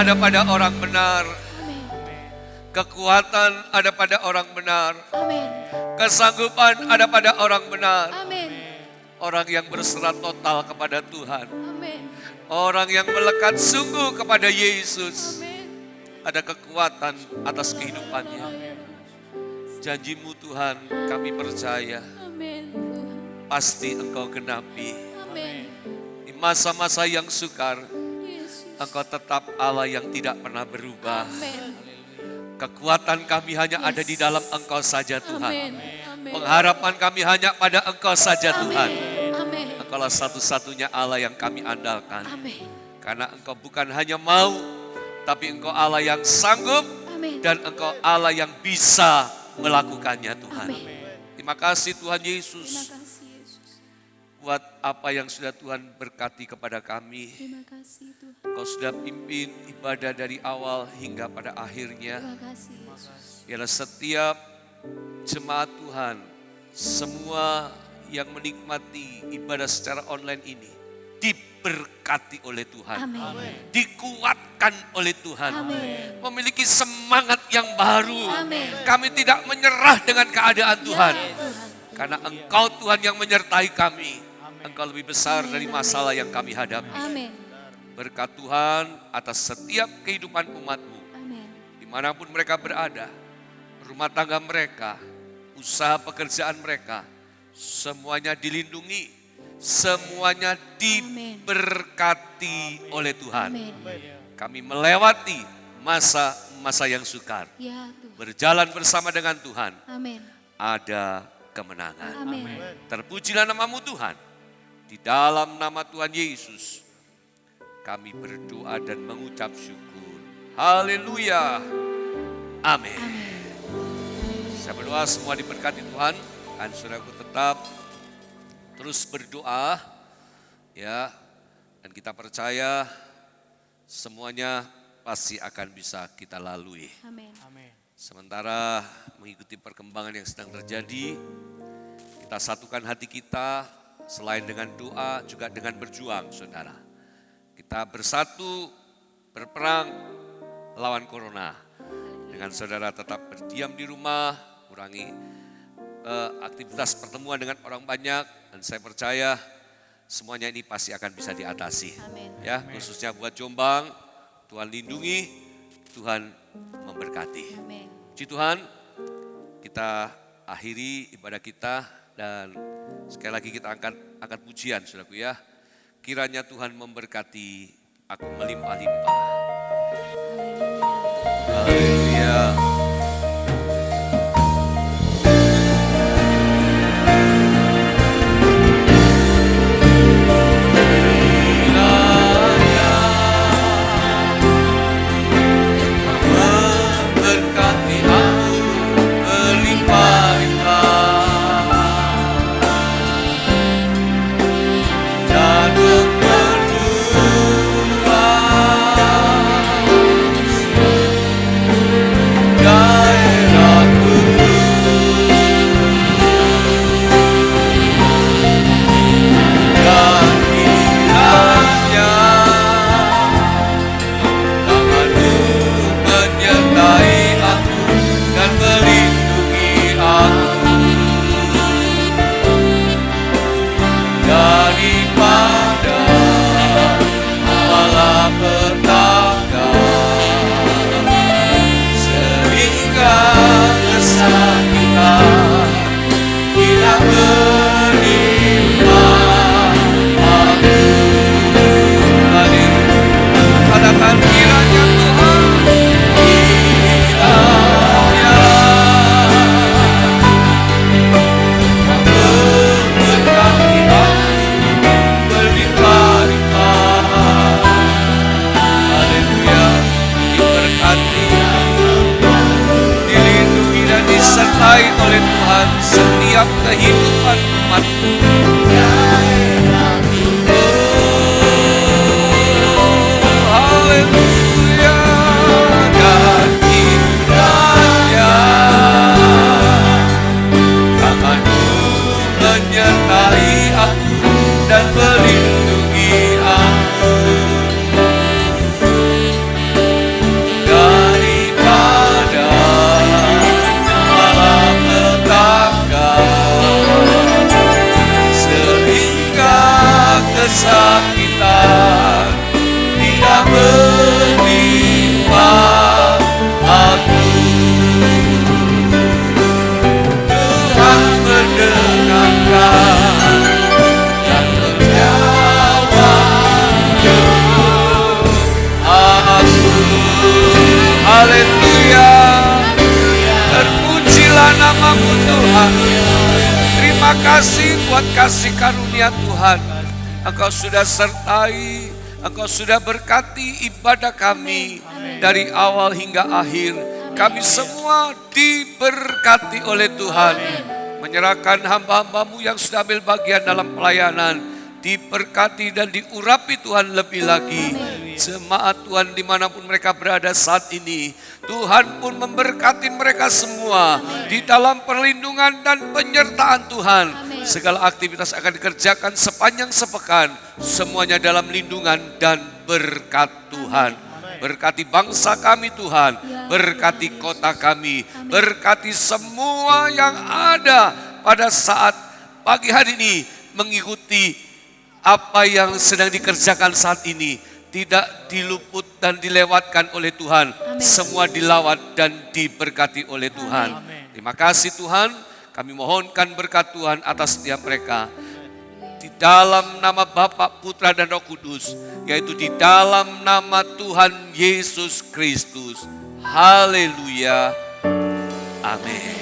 ada pada orang benar. Amin. Kekuatan ada pada orang benar. Amin. Kesanggupan ada pada orang benar. Amin. Orang yang berserah total kepada Tuhan. Amin. Orang yang melekat sungguh kepada Yesus. Amin. Ada kekuatan atas kehidupannya. Janji-Mu Tuhan kami percaya. Amin. Pasti Engkau genapi. Amin. Di masa-masa yang sukar, Yesus. Engkau tetap Allah yang tidak pernah berubah. Amin. Kekuatan kami hanya ada di dalam Engkau saja Tuhan. Amin. Amin. Pengharapan kami hanya pada Engkau saja Tuhan. Amin. Engkaulah satu-satunya Allah yang kami andalkan. Amin. Karena Engkau bukan hanya mau, tapi Engkau Allah yang sanggup Amin. dan Engkau Allah yang bisa melakukannya Tuhan. Amin. Terima kasih Tuhan Terima Yesus kasih Yesus. buat apa yang sudah Tuhan berkati kepada kami. Terima kasih Tuhan. Kau sudah pimpin ibadah dari awal hingga pada akhirnya. Terima kasih Yesus. Biarlah setiap jemaat Tuhan, semua yang menikmati ibadah secara online ini diberkati oleh Tuhan, dikuatkan oleh Tuhan, Amin. memiliki semangat yang baru. Amin. Kami tidak menyerah dengan keadaan Tuhan, Ya, Tuhan. karena Engkau Tuhan yang menyertai kami. Engkau lebih besar dari masalah yang kami hadapi. Amin. Berkat Tuhan atas setiap kehidupan umat-Mu, Amin. dimanapun mereka berada, rumah tangga mereka, usaha pekerjaan mereka, semuanya dilindungi, semuanya diberkati oleh Tuhan. Amin. Kami melewati masa-masa yang sukar, Ya Tuhan. berjalan bersama dengan Tuhan, Amin. ada kemenangan. Amin. Terpujilah nama-Mu Tuhan, di dalam nama Tuhan Yesus, kami berdoa dan mengucap syukur. Haleluya. Amin. Saya berdoa semua diberkati Tuhan, dan saudaraku tetap terus berdoa, ya, dan kita percaya semuanya pasti akan bisa kita lalui. Amin. Sementara mengikuti perkembangan yang sedang terjadi, kita satukan hati kita selain dengan doa juga dengan berjuang, saudara. Kita bersatu berperang lawan corona. Dengan saudara tetap berdiam di rumah, kurangi aktivitas pertemuan dengan orang banyak, dan saya percaya semuanya ini pasti akan bisa diatasi. Amin. Ya, khususnya buat Jombang, Tuhan lindungi, Tuhan memberkati. Amin. Puji Tuhan, kita akhiri ibadah kita dan sekali lagi kita angkat pujian, saudaraku ya. Kiranya Tuhan memberkati aku melimpah-limpah. Haleluya. Disertai oleh Tuhan setiap kehidupan umat. Haleluya. Dan kiranya tangan-Mu menyertai aku dan melindungi aku. Haleluya. Terpujilah namamu Tuhan. Terima kasih buat kasih karunia Tuhan. Engkau sudah sertai, Engkau sudah berkati ibadah kami dari awal hingga akhir. Kami semua diberkati oleh Tuhan. Menyerahkan hamba-hambamu yang sudah ambil bagian dalam pelayanan, diberkati dan diurapi Tuhan lebih lagi. Jemaat Tuhan dimanapun mereka berada saat ini, Tuhan pun memberkati mereka semua di dalam perlindungan dan penyertaan Tuhan. Segala aktivitas akan dikerjakan sepanjang sepekan, semuanya dalam lindungan dan berkat Tuhan. Berkati bangsa kami Tuhan, berkati kota kami, berkati semua yang ada pada saat pagi hari ini mengikuti apa yang sedang dikerjakan saat ini. Tidak diluput dan dilewatkan oleh Tuhan. Semua dilawat dan diberkati oleh Tuhan. Terima kasih Tuhan, kami mohonkan berkat Tuhan atas setiap mereka. Di dalam nama Bapa, Putra dan Roh Kudus, yaitu di dalam nama Tuhan Yesus Kristus. Haleluya. Amin.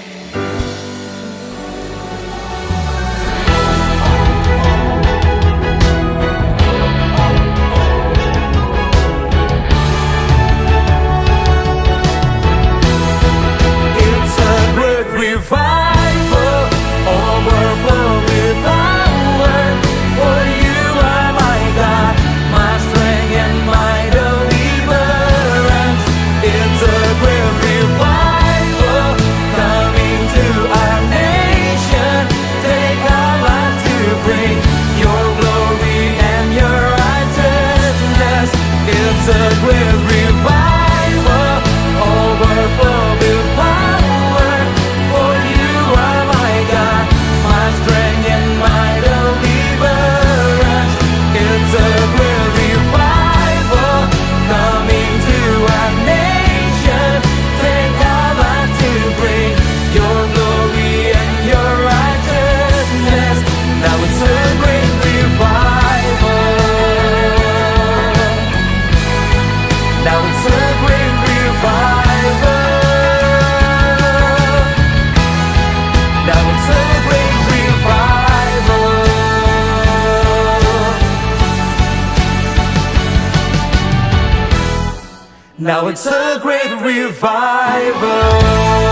Now it's a great revival.